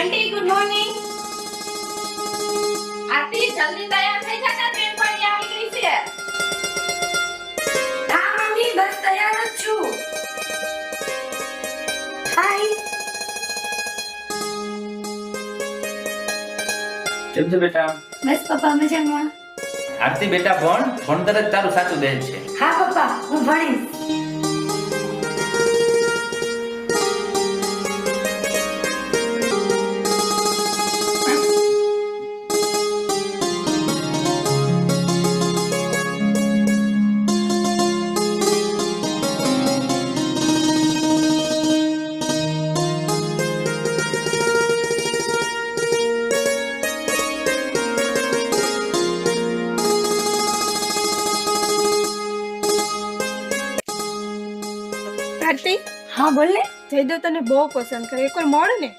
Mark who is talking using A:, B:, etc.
A: આંટી good morning. આરતી જલ્દી તૈયાર થઈ જા, તાર બેનપણી આવી ગઈ છે.
B: હા મમ્મી, બસ તૈયાર જ છું. હાય.
C: કેમ છે બેટા?
B: બસ પપ્પા મજામાં.
C: આરતી બેટા ભણતર જ તારું સાચું દેન છે.
B: હા પપ્પા, હું ભણીશ.
D: આરતી,
B: હા બોલ ને.
D: જયદેવ તને બહુ પસંદ કરે, એકવાર મળ ને.